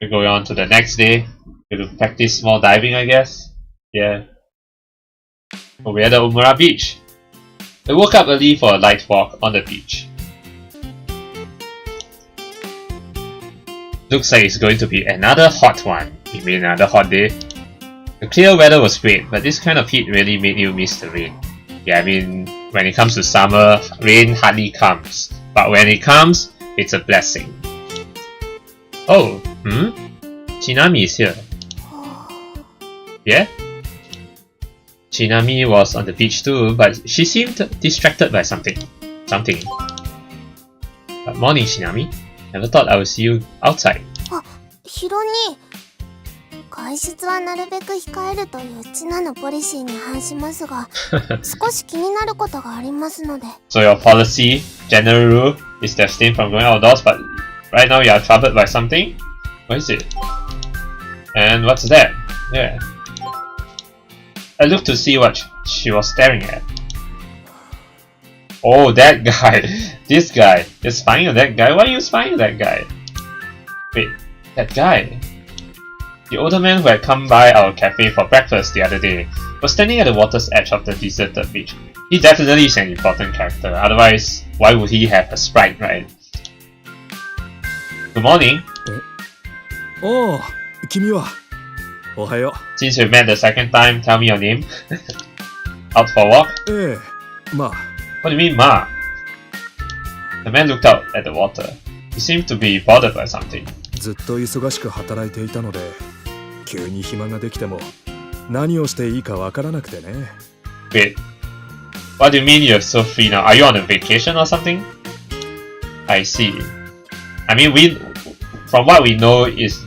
We're going on to the next day. We're to practice more diving, I guess. Yeah. But we're at the Umura beach. We woke up early for a light walk on the beach. Looks like it's going to be another hot one. You mean another hot day? The clear weather was great, but this kind of heat really made you miss the rain. Yeah, I mean, when it comes to summer, rain hardly comes. But when it comes, it's a blessing. Oh, Chinami is here. Yeah? Chinami was on the beach too, but she seemed distracted by something. Morning, Chinami. Never thought I would see you outside. ヒロ兄、外出はなるべく控えるというチナのポリシーに反しますが、少し気になることがありますので。So your policy, general rule, is to abstain from going outdoors, but right now you are troubled by something? What is it? And what's that? Yeah. I looked to see what she was staring at. Oh, that guy. This guy. You're spying on that guy? Why are you spying on that guy? Wait, that guy? The older man who had come by our cafe for breakfast the other day was standing at the water's edge of the deserted beach. He definitely is an important character, otherwise why would he have a sprite, right? Good morning. Oh, 君は。おはよう。 Since we've met the second time, tell me your name. Out for a walk? ええ、まあ。 What do you mean, Ma? The man looked out at the water. He seemed to be bothered by something. ずっと忙しく働いていたので、急に暇ができても何をしていいかわからなくてね。Wait, what do you mean you're so free now? Are you on a vacation or something? I see. I mean, from what we know is,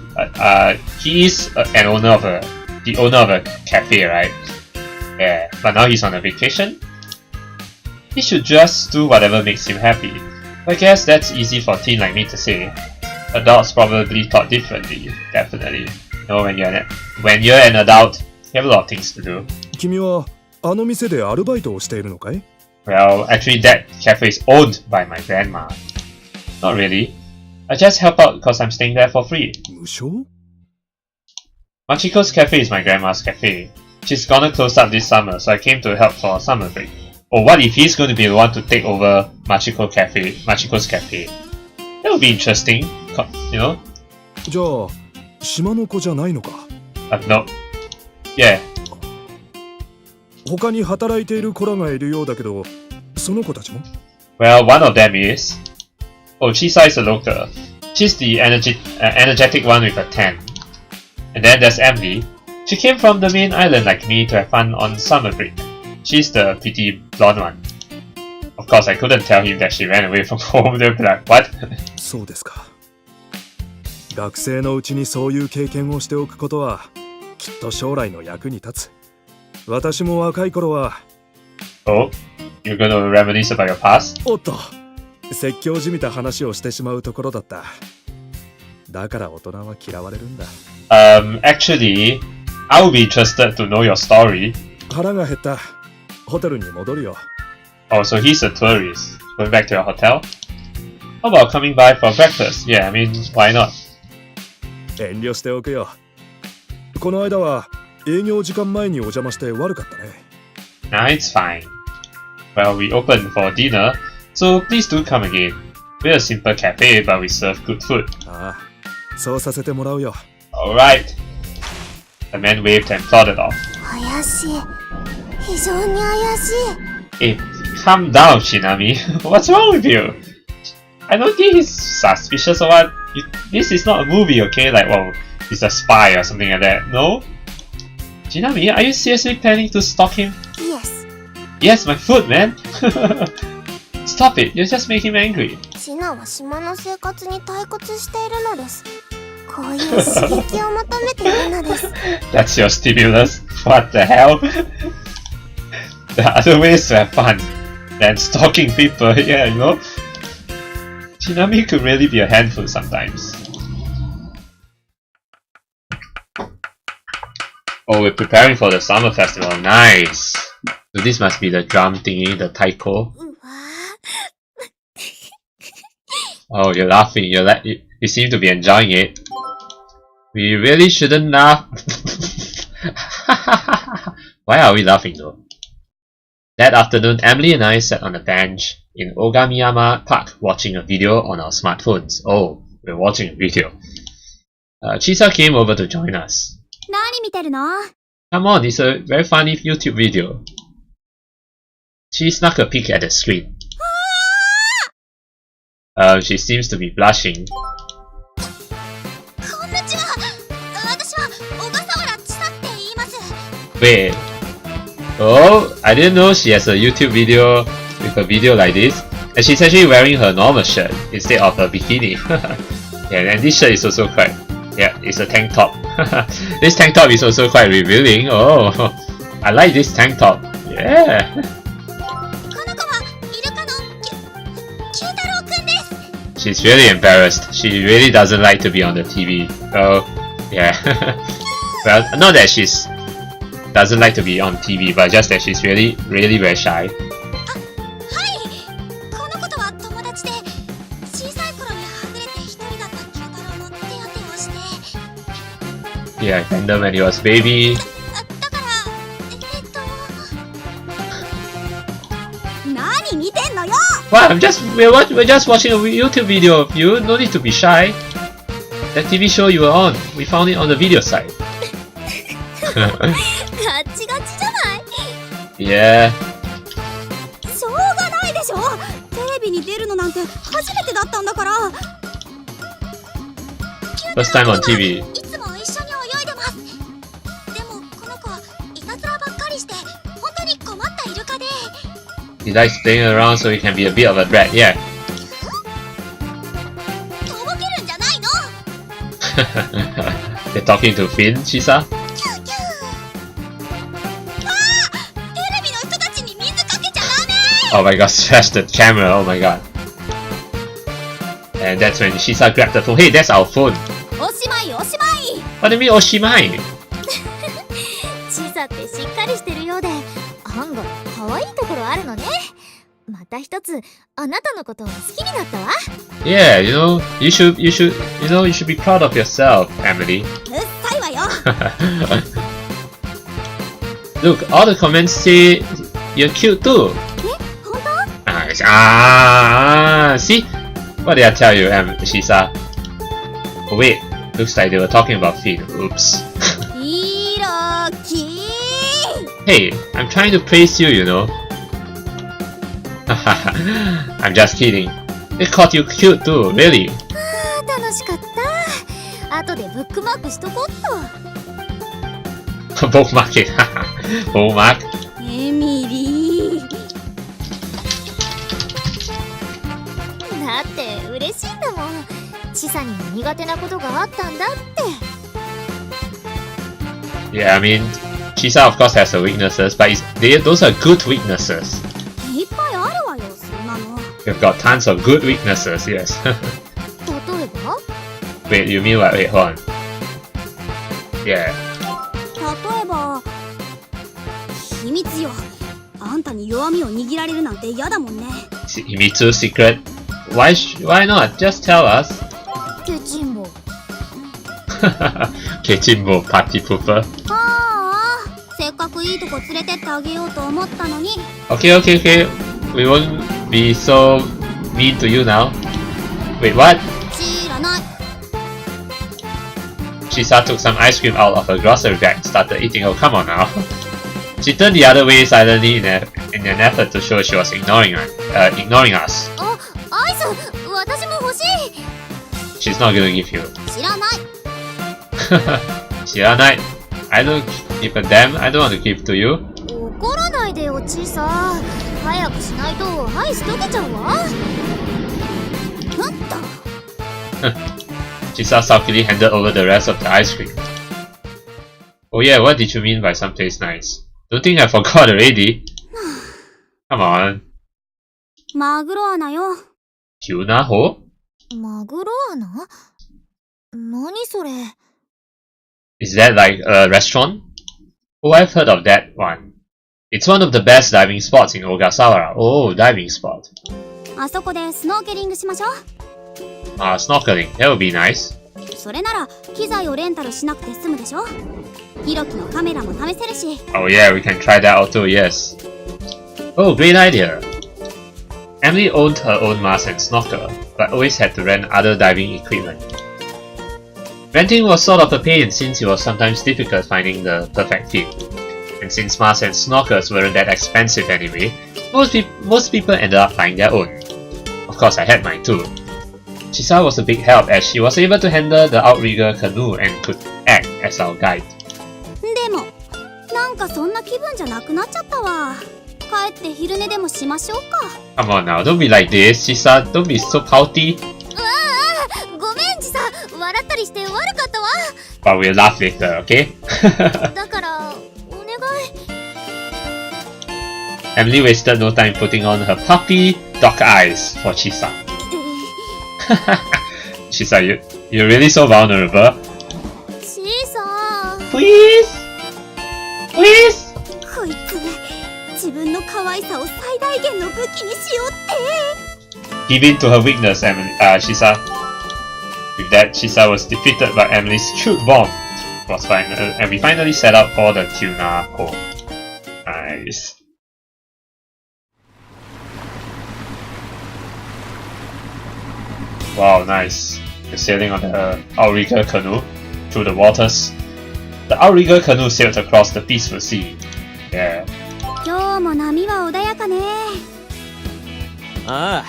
he is the owner of a cafe, right? Yeah, but now he's on a vacation. He should just do whatever makes him happy. I guess that's easy for a teen like me to say. Adults probably thought differently, definitely. You know, when you're an adult, you have a lot of things to do. 君はあの店でアルバイトをしているのかい？ Well, actually that cafe is owned by my grandma. Not really. I just help out because I'm staying there for free. 無償？ Machiko's cafe is my grandma's cafe. She's gonna close up this summer, so I came to help for a summer break. Or what if he's going to be the one to take over Machiko's cafe? That would be interesting, you know? じゃあ、島の子じゃないのか？ No. Yeah. 他に働いている子らがいるようだけど、その子たちも？ Well, one of them is... Oh, Chisa is a local. She's the energetic one with a tan. And then there's Emily. She came from the main island like me to have fun on summer break. She's the pretty blonde one. Of course, I couldn't tell him that she ran away from home. They'll be like, what? そうですか。学生のうちにそういう経験をしておくことは、きっと将来の役に立つ。私も若い頃は。Oh, you're gonna reminisce about your past? おっと、説教じみた話をしてしまうところだった。だから大人は嫌われるんだ。Actually, I would be interested to know your story. 腹が減った。ホテルに戻るよ。Oh, so he's a tourist. Going back to your hotel? How about coming by for breakfast? Yeah, I mean, why not? 遠慮しておくよ。この間は営業時間前にお邪魔して悪かったね。Nah, it's fine. Well, we opened for dinner, so please do come again. We're a simple cafe, but we serve good food. ああ、そうさせてもらうよ。Alright. The man waved and plodded off. 怪しい。非常に怪しい。Hey, calm down, Shinami. What's wrong with you? I don't think he's suspicious or what. This is not a movie, okay? Like, well, he's a spy or something like that. No? Shinami, are you seriously planning to stalk him? Yes. Yes, my foot, man. Stop it. You're just making him angry. チナは島の生活に退屈しているのです。こういう刺激を求めているのです。That's your stimulus? What the hell? There are other ways to have fun than stalking people, yeah, you know? Shinami could really be a handful sometimes. Oh, we're preparing for the summer festival. Nice! So this must be the drum thingy, the taiko. Oh, you're laughing. You seem to be enjoying it. We really shouldn't laugh. Why are we laughing though? That afternoon, Emily and I sat on a bench in Ogamiyama Park watching a video on our smartphones. Oh, we're watching a video. Chisa came over to join us. 何見てるの? Come on, it's a very funny YouTube video. She snuck a peek at the screen. She seems to be blushing. こんにちは。私は小笠原千紗って言います。 Wait. Oh, I didn't know she has a YouTube video with a video like this. And she's actually wearing her normal shirt instead of a bikini. Yeah, and this shirt is also quite... Yeah, it's a tank top. This tank top is also quite revealing. Oh, I like this tank top. Yeah. この子はイルカの九太郎くんです。 She's really embarrassed. She really doesn't like to be on the TV. Oh, yeah. Well, not that she's doesn't like to be on TV, but just that she's really very shy. はい。この子とは友達で、小さい頃にはぐれて一人だった九太郎の手当てをして。Yeah, and then when he was baby. だから何見てんのよ。 What? We're just watching a YouTube video of you. No need to be shy. That TV show you were on, we found it on the video site. ガチガチじゃない。 Yeah. しょうがないでしょ。テレビに出るのなんて初めてだったんだから。 First time on TV. いつも一緒に泳いでます。でもこの子はいたずらばっかりして本当に困ったイルカで。 He likes playing around so he can be a bit of a brat. Yeah. とぼけるんじゃないの。 They're talking to Finn, Chisa. キューキュー。わあ、テレビの人たちに水かけちゃダメ。 Oh my god, smashed the camera. Oh my god. And that's when Chisa grabbed the phone. Hey, that's our phone. おしまいおしまい。 What do you mean, Oshimai? 小さってしっかりしてるようで案外可愛いところあるのね。また一つあなたのことを好きになったわ。 Yeah, you should be proud of yourself, Emily. うっさいわよ。 Look, all the comments say you're cute too. え、本当？ See? What did I tell you, Chisa? Oh wait, looks like they were talking about Finn. Oops. ヒロキ。 Hey, I'm trying to praise you, you know. I'm just kidding. They called you cute too, really. あー楽しかった。後でブックマークしとこっと。Bookmark it. Bookmark. エミリー。だって嬉しいんだもん。チサにも苦手なことがあったんだって。 Yeah, I mean, Chisa of course has her weaknesses, but those are good weaknesses. いっぱいあるわよ、そんなの。 We've got tons of good weaknesses, yes. 例えば？ Wait, you mean what? Wait, hold on. Yeah. 例えば秘密よ。あんたに弱みを握られるなんて嫌だもんね。 Himitsu secret? Why not? Just tell us. ケチンボ。 Kechimbo, party pooper. ああ、せっかくいいとこ連れてってあげようと思ったのに。 Okay. We won't be so mean to you now. Wait, what? 知らない。 Chisa took some ice cream out of her grocery bag and started eating. Oh, come on now. She turned the other way silently in an effort to show she was ignoring us. あ、アイス、私も欲しい。 She's not gonna give you. 知らない。 Shiranai. I don't give a damn. I don't want to give to you. 怒らないでよ、チーサー。早くしないとアイス溶けちゃうわ。なんだ。 Chisa sulkily handed over the rest of the ice cream. Oh yeah, what did you mean by someplace nice? Don't think I forgot already. Come on. マグロ穴よ。 Tuna Hole? マグロ穴？何それ？ Is that like a restaurant? Oh, I've heard of that one. It's one of the best diving spots in Ogasawara. Oh, diving spot. あそこでスノーケリングしましょう。 Snorkeling. That would be nice. それなら機材をレンタルしなくて済むでしょ。ヒロキのカメラも試せるし。 Oh yeah, we can try that out too, yes. Oh, great idea. Emily owned her own mask and snorkel, but always had to rent other diving equipment. Renting was sort of a pain since it was sometimes difficult finding the perfect fit. And since masks and snorkels weren't that expensive anyway, most people ended up flying their own. Of course, I had mine too. Chisa was a big help as she was able to handle the outrigger canoe and could act as our guide. でもなんかそんな気分じゃなくなっちゃったわ。帰って昼寝でもしましょうか。 Come on now, don't be like this, Chisa. Don't be so pouty. ごめんちさ、笑ったりして悪かったわ。 But we'll laugh later, okay? だからお願い。 Emily wasted no time putting on her puppy dog eyes for Chisa. Chisa, you're really so vulnerable. ちさ、 Please? Please? こいつ自分の可愛さを最大限の武器にしようって。 Give in to her weakness, Chisa. With that, Chisa was defeated by Emily's cute bomb. And we finally set out for the Tuna Hole. Nice. Wow, nice. We're sailing on the outrigger canoe through the waters. The outrigger canoe sailed across the peaceful sea. Yeah. 今日も波は穏やかね。ああ、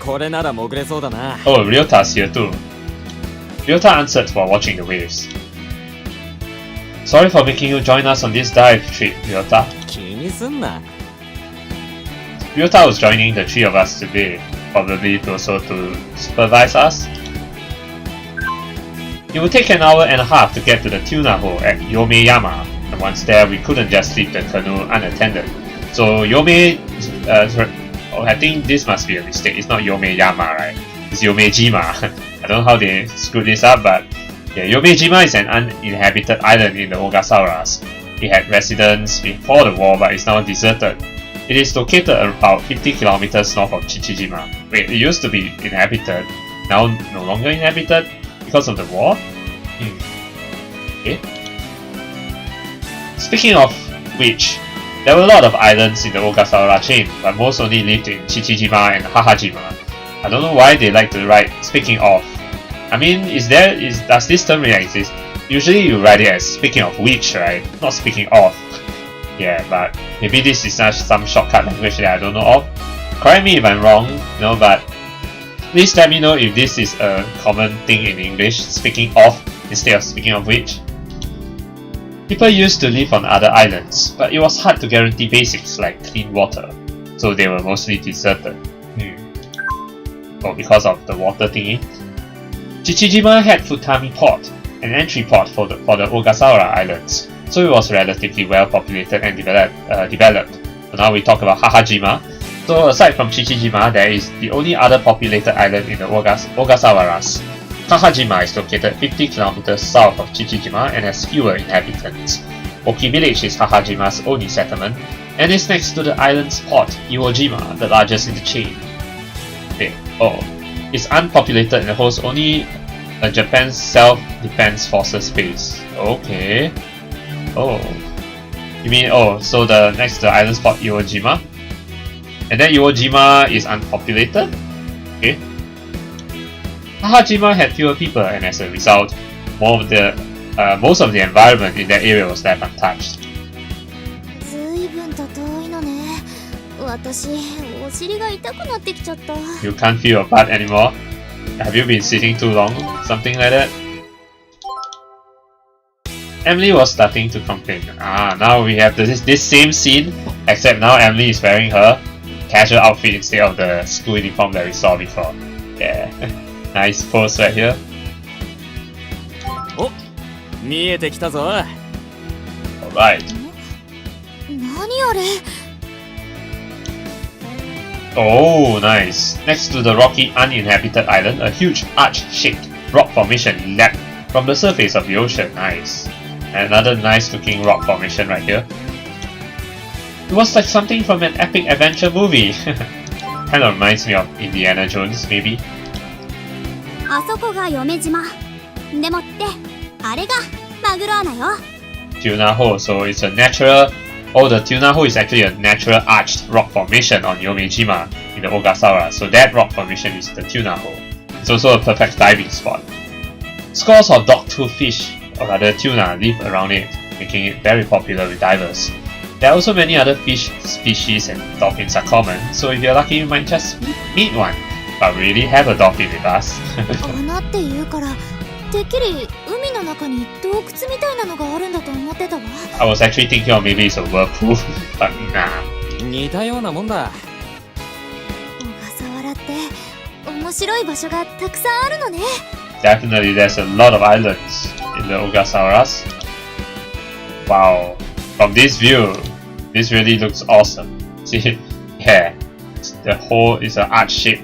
これなら潜れそうだな。 Oh, Ryota's here too. Ryota answered while watching the waves. Sorry for making you join us on this dive trip, Ryota. 気にすんな。Ryota was joining the three of us today, probably also to supervise us. It would take an hour and a half to get to the Tuna Hole at Yomeyama, and once there we couldn't just leave the canoe unattended. So I think this must be a mistake, it's not Yomeyama, right? It's Yomejima. I don't know how they screwed this up, but yeah, Yomejima is an uninhabited island in the Ogasawaras. It had residents before the war, but is now deserted. It is located about 50 kilometers north of Chichijima. Wait, it used to be inhabited, now no longer inhabited because of the war? Okay. Speaking of which, there were a lot of islands in the Ogasawara chain, but most only lived in Chichijima and Hahajima. I don't know why they like to write speaking of. I mean, does this term really exist? Usually you write it as speaking of which, right? Not speaking of. Yeah, but maybe this is not some shortcut language that I don't know of. Correct me if I'm wrong, but please let me know if this is a common thing in English, speaking of instead of speaking of which. People used to live on other islands, but it was hard to guarantee basics like clean water, so they were mostly deserted. Oh, because of the water thingy. Chichijima had Futami Port, an entry port for the Ogasawara Islands, so it was relatively well populated and developed. So now we talk about Hahajima. So aside from Chichijima, there is the only other populated island in the Ogasawaras. Hahajima is located 50 kilometers south of Chichijima and has fewer inhabitants. Oki Village is Hahajima's only settlement, and is next to the island's port, Iwojima, the largest in the chain. It's unpopulated and holds only Japan's self-defense forces base. Okay. Oh. You mean, so the next to the island's port, Iwojima? And then Iwojima is unpopulated? Okay. Hahajima had fewer people, and as a result, most of the environment in that area was left untouched. 随分と遠いのね。私、お尻が痛くなってきちゃった。 You can't feel your butt anymore? Have you been sitting too long? Something like that? Emily was starting to complain. Now we have this same scene, except now Emily is wearing her casual outfit instead of the school uniform that we saw before. Yeah. Nice pose right here. お、見えてきたぞ。 Alright. 何あれ？ Oh, nice. Next to the rocky, uninhabited island, a huge arch-shaped rock formation leapt from the surface of the ocean. Nice. Another nice-looking rock formation right here. It was like something from an epic adventure movie. Kind of reminds me of Indiana Jones, maybe. あそこが嫁島。でもってあれがマグロ穴よ。 Tuna Hole, so it's a natural. Oh, the Tuna Hole is actually a natural arched rock formation on Yomejima in the Ogasawara, so that rock formation is the Tuna Hole. It's also a perfect diving spot. Scores of dogtooth fish, or rather tuna, live around it, making it very popular with divers. There are also many other fish species and dolphins are common, so if you're lucky you might just meet one, but really have a dolphin with us. 穴って言うからてっきり海の中に洞窟みたいなのがあるんだと思ってたわ。 I was actually thinking of maybe it's a whirlpool, but nah. 似たようなもんだ。小笠原って面白い場所がたくさんあるのね。 Definitely there's a lot of islands in the Ogasawaras. Wow, from this view, this really looks awesome. See, yeah, the hole is an arch shape.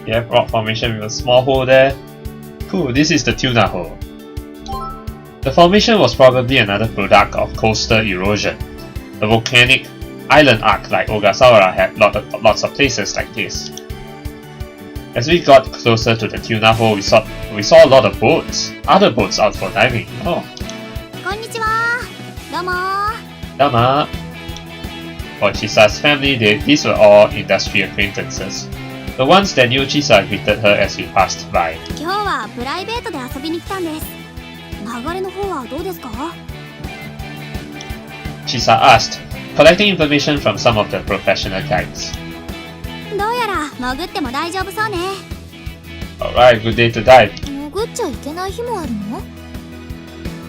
You have rock formation with a small hole there. Cool, this is the Tuna Hole. The formation was probably another product of coastal erosion. The volcanic island arc like Ogasawara had lots of places like this. As we got closer to the Tuna Hole, we saw a lot of boats. Other boats out for diving. Oh. こんにちは。どうも。 Dama. For Chisa's family, these were all industry acquaintances. The ones that knew Chisa greeted her as we passed by. 今日はプライベートで遊びに来たんです。流れの方はどうですか？ Chisa asked, collecting information from some of the professional guides. どうやら潜っても大丈夫そうね。 Alright, good day to dive. 潜っちゃいけない日もあるの？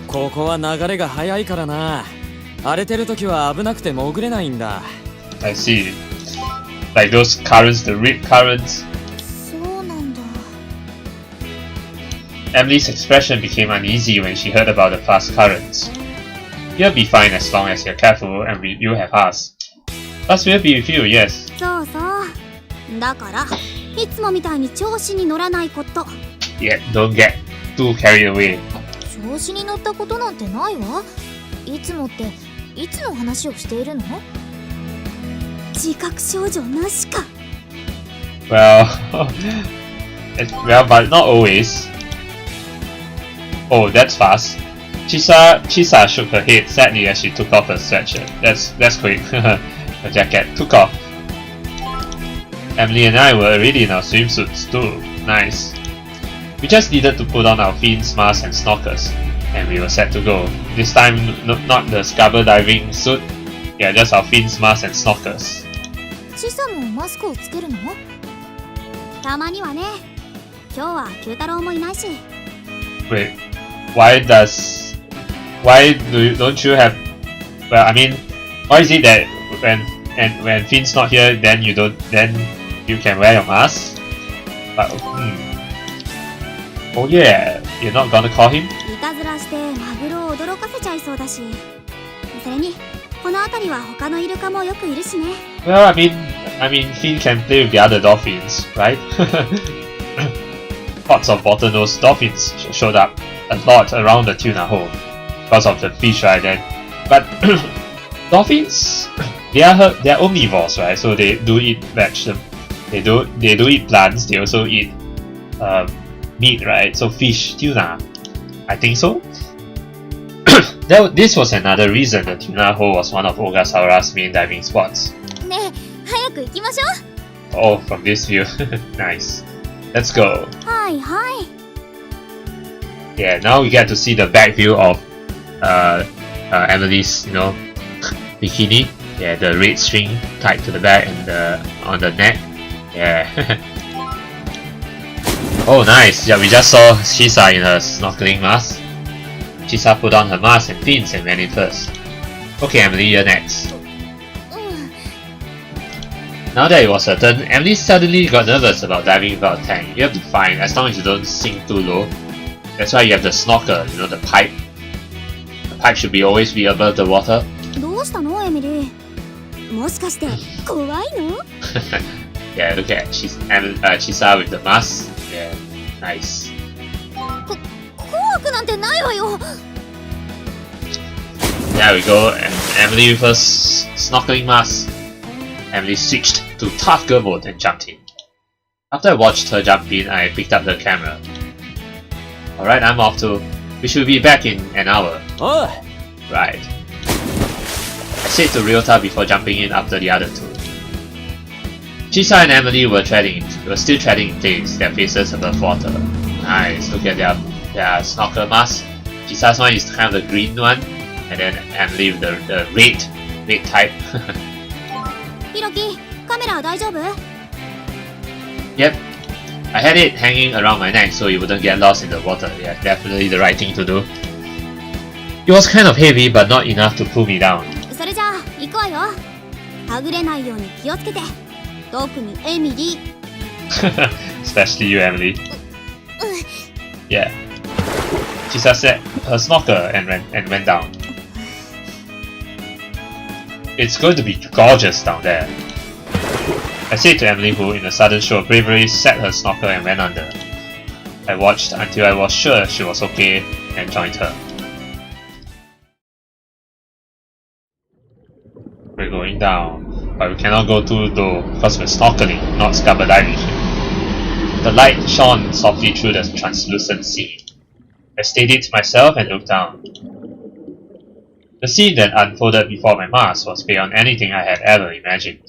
ここは流れが速いからな。荒れてる時は危なくて潜れないんだ。 I see. Like those currents, the rip currents. そうなんだ。 Emily's expression became uneasy when she heard about the fast currents. You'll be fine as long as you're careful and you have us. Us will be with you, yes. そうそう。だからいつもみたいに調子に乗らないこと。 Yeah, don't get too carried away. 調子に乗ったことなんてないわ。いつもっていつの話をしているの？自覚症状なしか。 Well, well, but not always. Oh, that's fast. Chisa shook her head sadly as she took off her sweatshirt. That's quick. Her jacket took off. Emily and I were already in our swimsuits too. Nice. We just needed to put on our fins, masks and snorkels, and we were set to go. This time, not the scuba diving suit. Yeah, just our fins, masks and snorkels. チサもマスクをつけるの？たまにはね。今日は九太郎もいないし。 Wait, don't you have? Well, I mean, why is it that when Finn's not here, then you can wear your mask? But oh yeah, you're not gonna call him? いたずらしてマグロを驚かせちゃいそうだし。それにこの辺りは他のイルカもよくいるしね。 Well, I mean, Finn can play with the other dolphins, right? Pods of bottlenose dolphins showed up a lot around the Tuna Hole because of the fish, right? But dolphins, they are omnivores, right? So they do eat vegetables. They do eat plants. They also eat meat, right? So fish, tuna, I think so. This was another reason the Tuna Hole was one of Ogasawara's main diving spots. ねえ、早く行きましょ Oh, from this view. Nice. Let's go. う。はいはい。 Yeah, now we get to see the back view of Emily's, bikini. Yeah, the red string tied to the back and on the neck. Yeah. Oh, nice. Yeah, we just saw Chisa in her snorkeling mask. Chisa put on her mask and fins and went in first. Okay, Emily, you're next. うん。 Now that it was her turn, Emily suddenly got nervous about diving without a tank. You have to be fine as long as you don't sink too low. That's why you have the snorkel, the pipe. The pipe should always be above the water. どうしたのエミリー？もしかして怖いの？ Yeah, look at Chisa with the mask. Yeah, nice. 怖くなんてないわよ。 There we go, and Emily with her snorkeling mask. Emily switched to tough girl mode and jumped in. After I watched her jump in, I picked up the camera. Alright, I'm off too. We should be back in an hour. Oh, Right. I said to Ryota before jumping in after the other two. Chisa and Emily were still treading in place, their faces above water. Nice, look at their snorkel mask. Chisa's one is kind of the green one, and then Emily with the red type. ヒロキ、カメラは大丈夫？ Yep. I had it hanging around my neck so it wouldn't get lost in the water. Yeah, definitely the right thing to do. It was kind of heavy, but not enough to pull me down. それじゃあ、行くわよ。はぐれないように気をつけて。特にエミリー。Especially you, Emily. Yeah. Chisa set her snorkel and went down. It's going to be gorgeous down there. I said to Emily, who in a sudden show of bravery set her snorkel and went under. I watched until I was sure she was okay and joined her. We're going down, but we cannot go too low because we're snorkeling, not scuba diving. The light shone softly through the translucent sea. I steadied myself and looked down. The scene that unfolded before my mask was beyond anything I had ever imagined.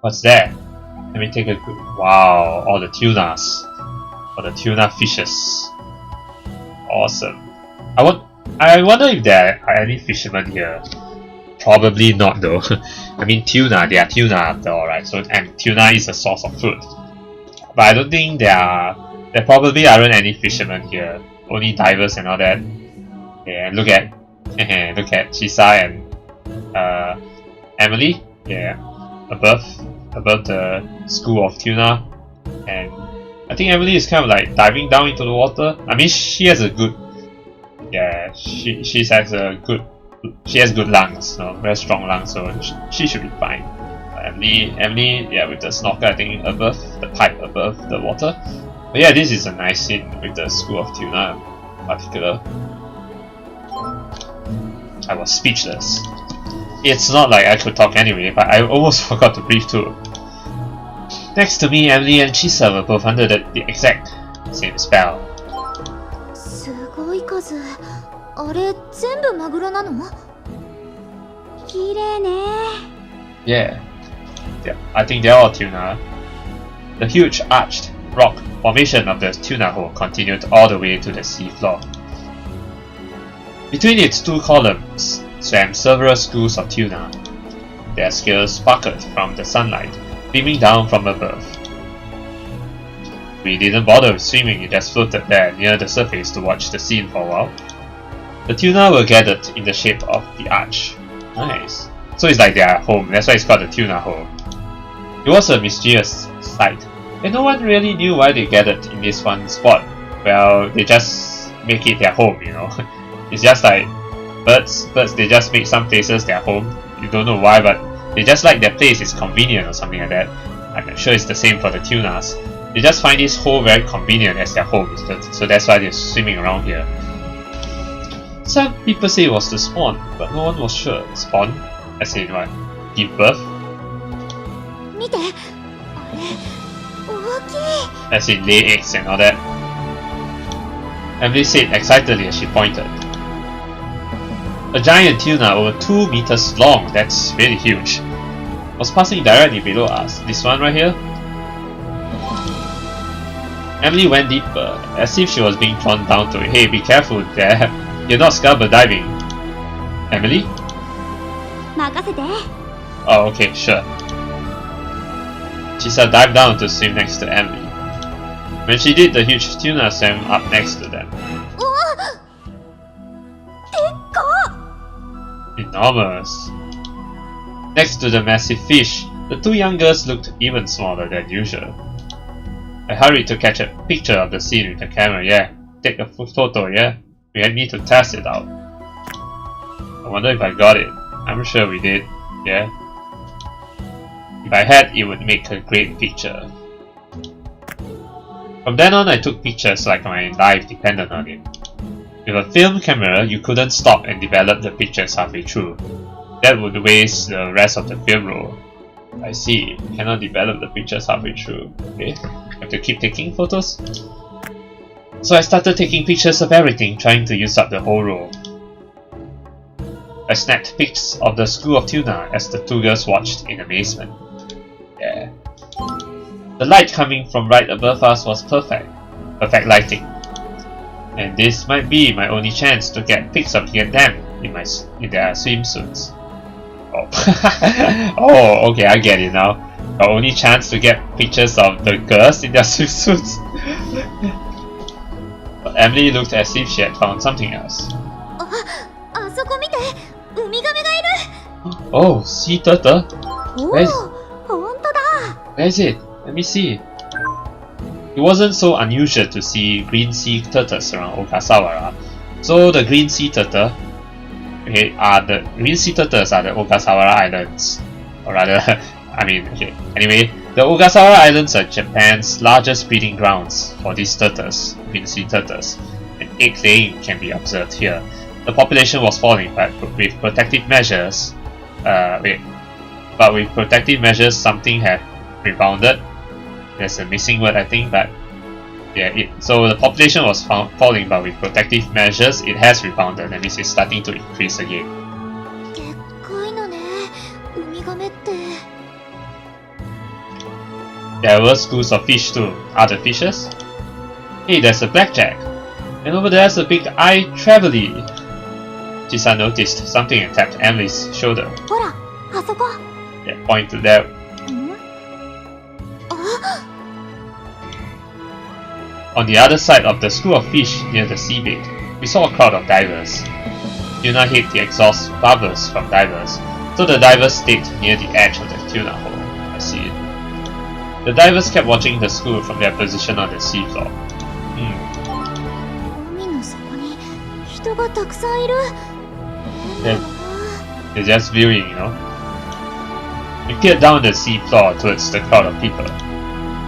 What's that? Let me take a good... Wow, all the tunas. All the tuna fishes. Awesome. I wonder if there are any fishermen here. Probably not though. I mean tuna, they are tuna after all, right? So, and tuna is a source of food. But I don't think there probably aren't any fishermen here. Only divers and all that. Yeah, and look at Chisa and Emily. Yeah, above the school of tuna, and I think Emily is kind of like diving down into the water. I mean, she has a good, yeah, she has good lungs, no, very strong lungs, so she should be fine. Emily, yeah, with the snorkel, I think above the pipe above the water. But yeah, this is a nice scene with the school of tuna in particular. I was speechless. It's not like I could talk anyway, but I almost forgot to breathe too. Next to me, Emily and Chisa were both under the exact same spell. すごい数。あれ全部マグロなの？綺麗ね。Yeah, I think they're all tuna. The huge arched rock formation of the Tuna Hole continued all the way to the sea floor. Between its two columns swam several schools of tuna. Their scales sparkled from the sunlight, beaming down from above. We didn't bother swimming, we just floated there near the surface to watch the scene for a while. The tuna were gathered in the shape of the arch. Nice. So it's like their home, that's why it's called the Tuna Hole. It was a mysterious sight, and no one really knew why they gathered in this one spot. Well, they just make it their home, you know. It's just like birds, they just make some places their home. You don't know why, but they just like their place, it's convenient or something like that. I'm sure it's the same for the tunas. They just find this hole very convenient as their home, so that's why they're swimming around here. Some people say it was to spawn, but no one was sure. Spawn? As in what? Give birth? 見て、あれ、大きい。 As in lay eggs and all that. Emily said excitedly as she pointed. A giant tuna over 2 meters long, that's really huge, was passing directly below us. This one right here? Emily went deeper, as if she was being drawn down to it. Hey, be careful there. You're not scuba diving. Emily? 任せて。 Oh, okay, sure. Chisa dived down to swim next to Emily. When she did, the huge tuna swam up next to them. うわ、でっか。 Enormous. Next to the massive fish, the two young girls looked even smaller than usual. I hurried to catch a picture of the scene with the camera, yeah. Take a photo, yeah. We need to test it out. I wonder if I got it. I'm sure we did, yeah. If I had, it would make a great picture. From then on, I took pictures like my life depended on it. With a film camera, you couldn't stop and develop the pictures halfway through. That would waste the rest of the film roll. I see, you cannot develop the pictures halfway through. Okay, have to keep taking photos? So I started taking pictures of everything, trying to use up the whole roll. I snapped pics of the school of tuna as the two girls watched in amazement. Yeah. The light coming from right above us was perfect. Perfect lighting. And this might be my only chance to get pics of you and them in their swimsuits. Oh. Oh, okay, I get it now. Our only chance to get pictures of the girls in their swimsuits. But Emily looked as if she had found something else. Oh, sea turtle? Where is it? Let me see. It wasn't so unusual to see green sea turtles around Ogasawara. So the green sea turtle, okay, the green sea turtles are the Ogasawara Islands, or rather, Anyway, the Ogasawara Islands are Japan's largest breeding grounds for these turtles, green sea turtles, and egg laying can be observed here. The population was falling, but with protective measures, something had rebounded. There's a missing word, I think, but yeah. So the population was falling, but with protective measures, it has rebounded. That means it's starting to increase again. There were schools of fish too. Other fishes? Hey, there's a blackjack, and over there's a big eye trevally. Chisa noticed something and tapped Emily's shoulder. Yeah, point to that. On the other side of the school of fish near the seabed, we saw a crowd of divers. Tuna hid the exhaust bubbles from divers, so the divers stayed near the edge of the tuna hole. I see it. The divers kept watching the school from their position on the seafloor. They're just viewing, you know. We peered down the seafloor towards the crowd of people.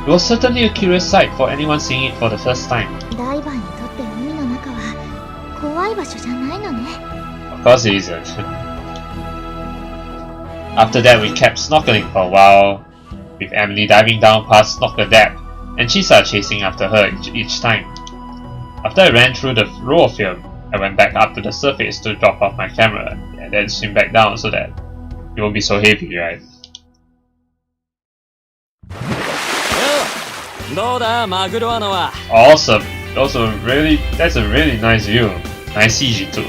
It was certainly a curious sight for anyone seeing it for the first time. Of course it isn't. After that, we kept snorkeling for a while, with Emily diving down past snorkel depth and Chisa chasing after her each time. After I ran through the row of film, I went back up to the surface to drop off my camera and then swim back down so that it won't be so heavy, right? Awesome! That's a really nice view. Nice CG too.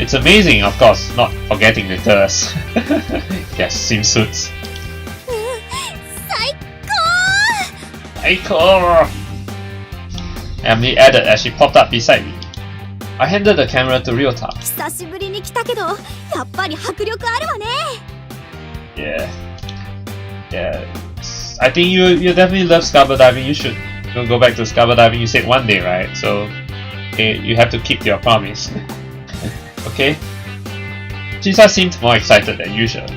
It's amazing, of course, not forgetting the girls. Their swimsuits. Psycho! Emily added as she popped up beside me. I handed the camera to Ryota. Yeah. I think you definitely love scuba diving. You should go back to scuba diving. You said one day, right? So, okay, you have to keep your promise. Okay? Chisa seemed more excited than usual.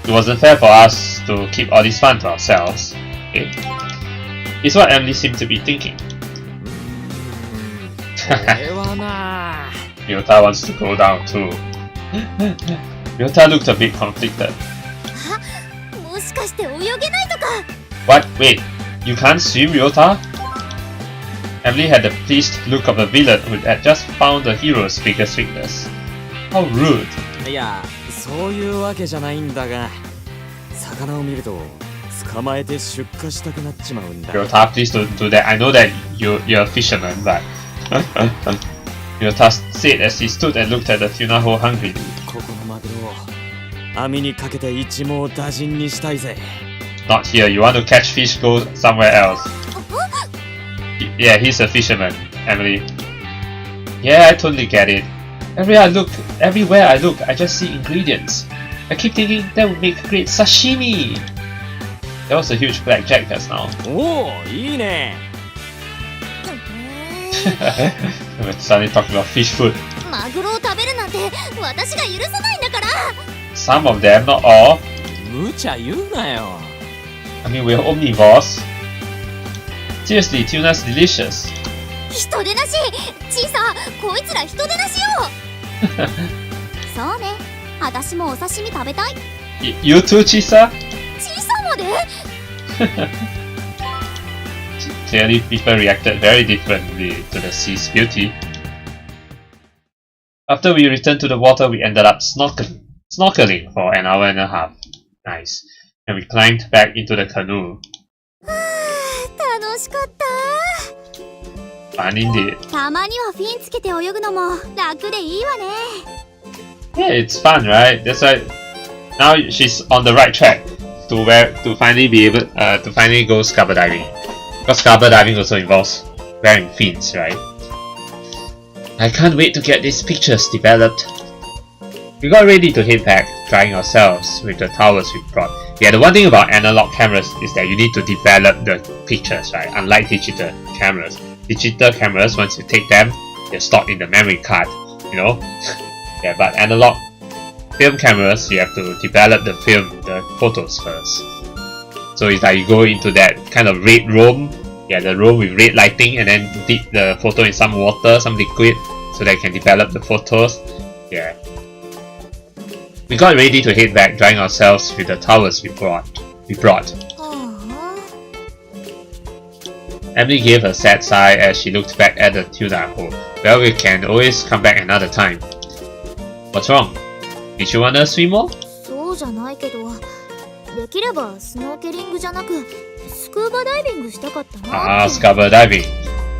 It wasn't fair for us to keep all this fun to ourselves. Okay? It's what Emily seemed to be thinking. Ryota wants to go down too. Ryota looked a bit conflicted. What? Wait, you can't swim, Ryota? Emily had the pleased look of a villain who had just found the hero's biggest weakness. How rude. Ryota, please don't do that. I know that you're a fisherman, but... Ryota said as he stood and looked at the tuna hole hungrily. Not here, you want to catch fish, go somewhere else. Yeah, he's a fisherman, Emily. Yeah, I totally get it. Everywhere I look, I just see ingredients. I keep thinking that would make great sashimi. That was a huge blackjack just now. We're suddenly talking about fish food. Some of them, not all. I mean, we're omnivores. Seriously, tuna's delicious. You too, Chisa? clearly people reacted very differently to the sea's beauty. After we returned to the water, we ended up snorkeling for an hour and a half. Nice. And we climbed back into the canoe. 楽しかった。 Fun indeed. たまにはフィンつけて泳ぐのも楽でいいわね。 Yeah, it's fun, right? That's why now she's on the right track to finally be able to finally go scuba diving. Because scuba diving also involves wearing fins, right? I can't wait to get these pictures developed. We got ready to head back, drying ourselves with the towels we brought. Yeah, the one thing about analog cameras is that you need to develop the pictures, right? Unlike digital cameras. Digital cameras, once you take them, they're stored in the memory card, you know? Yeah, but analog film cameras, you have to develop the photos first. So it's like you go into that kind of red room, yeah, the room with red lighting, and then dip the photo in some water, some liquid, so that you can develop the photos. Yeah. We got ready to head back, drying ourselves with the towels we brought. Emily gave a sad sigh as she looked back at the Tuna Hole. Well, we can always come back another time. What's wrong? Did you wanna swim more? そうじゃないけど、できればスノーケリングじゃなくスクーバダイビングしたかったな。Ah, scuba diving.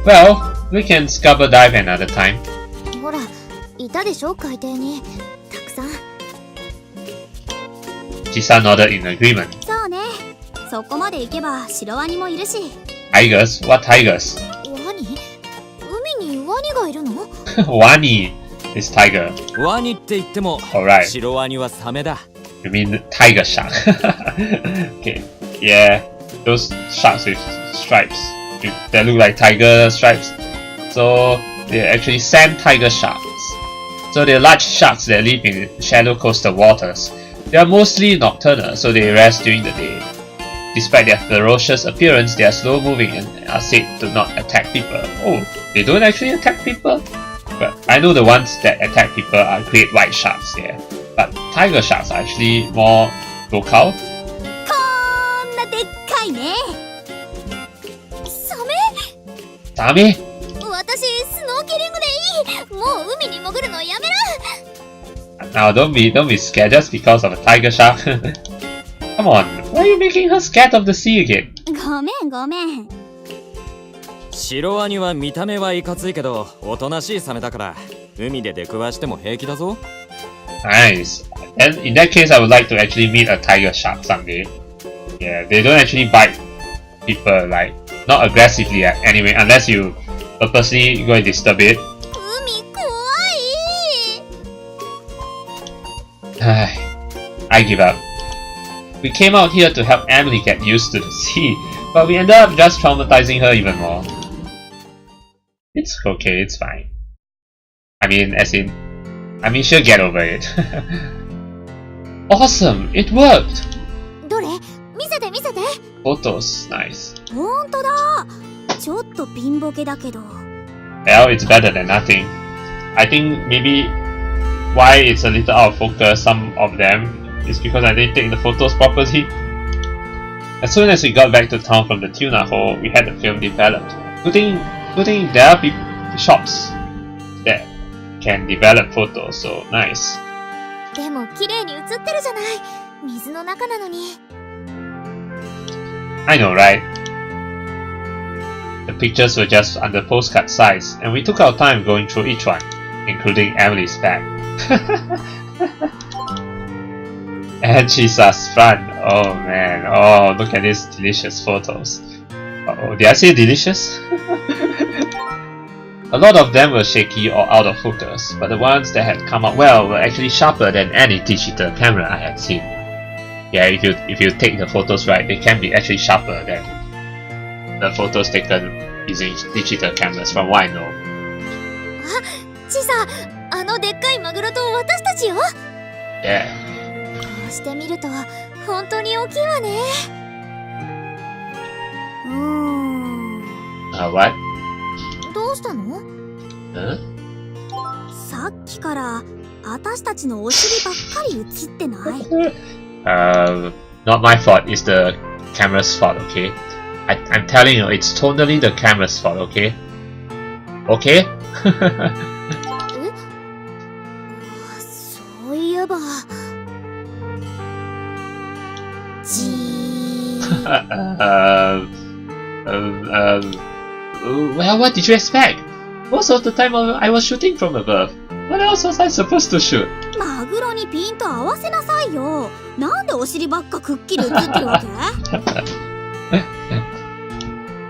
Well, we can scuba dive another time. ほら、いたでしょ海底にたくさん。 Chisa nodded in agreement. そうね。そこまで行けばシロワニもいるし。Tigers? What tigers? ワニ？海にワニがいるの？ Wani is tiger. ワニって言っても、 Alright. シロワニはサメだ。 You mean tiger shark? Okay. Yeah, those sharks with stripes that look like tiger stripes. So they're actually sand tiger sharks. So they're large sharks that live in shallow coastal waters. They are mostly nocturnal, so they rest during the day. Despite their ferocious appearance, they are slow-moving and are said to not attack people. Oh, they don't actually attack people? But I know the ones that attack people are great white sharks, yeah. But tiger sharks are actually more local. こんなでっかいね。サメ？サメ？私スノーケリングでいい。もう海に潜るのやめろ。 Now don't be scared just because of a tiger shark. Come on, why are you making her scared of the sea again? ごめんごめん。シロワニは見た目はいかついけど、おとなしいサメだから、海で出くわしても平気だぞ。Nice. And in that case, I would like to actually meet a tiger shark someday. Yeah, they don't actually bite people, like, not aggressively anyway, unless you purposely go and disturb it. 海怖い。I give up. We came out here to help Emily get used to the sea, but we ended up just traumatizing her even more. It's okay, it's fine. I mean, she'll get over it. Awesome! It worked! どれ？見せて見せて。 Photos, nice. ほんとだ。ちょっとピンボケだけど。 Well, it's better than nothing. I think maybe why it's a little out of focus, some of them, is because I didn't take the photos properly. As soon as we got back to town from the Tuna Hole, we had the film developed. Good thing there are shops that can develop photos, so nice. でも綺麗に映ってるじゃない。水の中なのに。 I know, right? The pictures were just under postcard size, and we took our time going through each one, including Emily's bag. And Chisa's front. Oh man, oh look at these delicious photos. Uh-oh, did I say delicious? A lot of them were shaky or out of focus, but the ones that had come out well were actually sharper than any digital camera I had seen. Yeah, if you take the photos right, they can be actually sharper than the photos taken using digital cameras, from what I know. あ、チサ、あのでっかいマグロと私たちよ。 Yeah. こうして見ると本当に大きいわね。What? どうしたの？ Huh? さっきから私たちのお尻ばっかり映ってない？ Not my fault, it's the camera's fault, okay? I'm telling you, it's totally the camera's fault, okay? Okay? そういえばWell, what did you expect? Most of the time I was shooting from above. What else was I supposed to shoot? マグロにピント合わせなさいよ。なんでお尻ばっかくっきり映ってるわけ？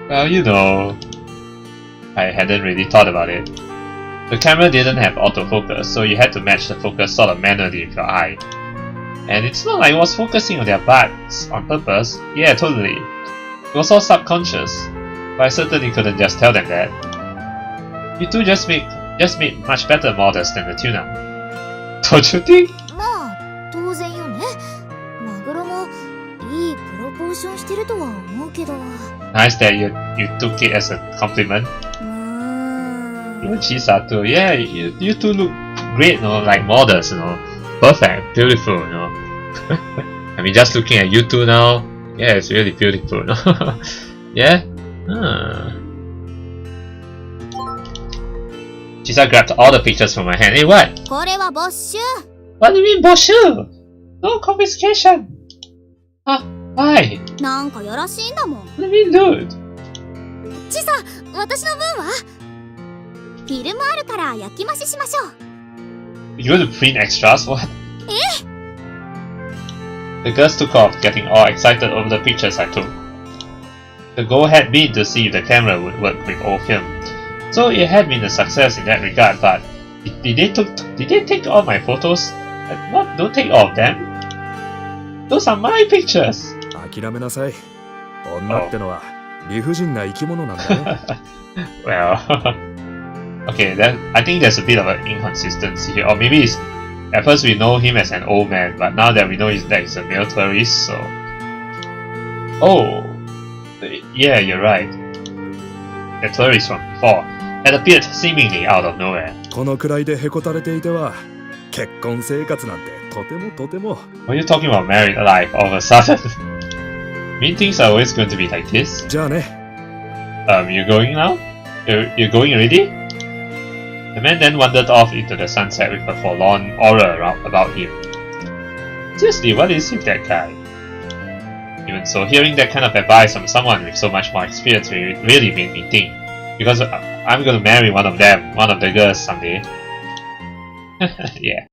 Well, you know, I hadn't really thought about it. The camera didn't have autofocus, so you had to match the focus sort of manually with your eye. And it's not like I was focusing on their butts on purpose. Yeah, totally. It was all subconscious. But I certainly couldn't just tell them that. You two just made much better models than the tuna. Don't you think? まあ当然よね。マグロもいいプロポーションしてるとは思うけど。Nice that you took it as a compliment. You and Chisa too. Yeah, you two look great, you know, like models, you know. Perfect, beautiful, you know. I mean, just looking at you two now, yeah, it's really beautiful. Yeah? Chisa grabbed all the pictures from my hand. Hey, what? これは没収。 What do you mean, Boshu? No confiscation. Why? なんかやらしいんだもん。 What do you mean, dude? チサ、私の分は？フィルムあるから焼き増ししましょう。 You want to print extras? What? The girls took off, getting all excited over the pictures I took. The goal had been to see if the camera would work with old film. So it had been a success in that regard, but did they take all my photos? What? Don't take all of them? Those are my pictures! 諦めなさい。女ってのは理不尽な生き物なんだよ。Well, okay, I think there's a bit of an inconsistency here. Or maybe it's, at first we know him as an old man, but now that we know that he's a male tourist, so... Oh! Yeah, you're right. The tourist from before had appeared seemingly out of nowhere. このくらいでへこたれていては結婚生活なんてとてもとても。 What are you talking about married life all of a sudden? Mean things are always going to be like this. じゃあね。You going now? You're going already? The man then wandered off into the sunset with a forlorn aura about him. Seriously, what is with that guy? Even so, hearing that kind of advice from someone with so much more experience really made me think. Because I'm gonna marry one of them, one of the girls someday. Yeah.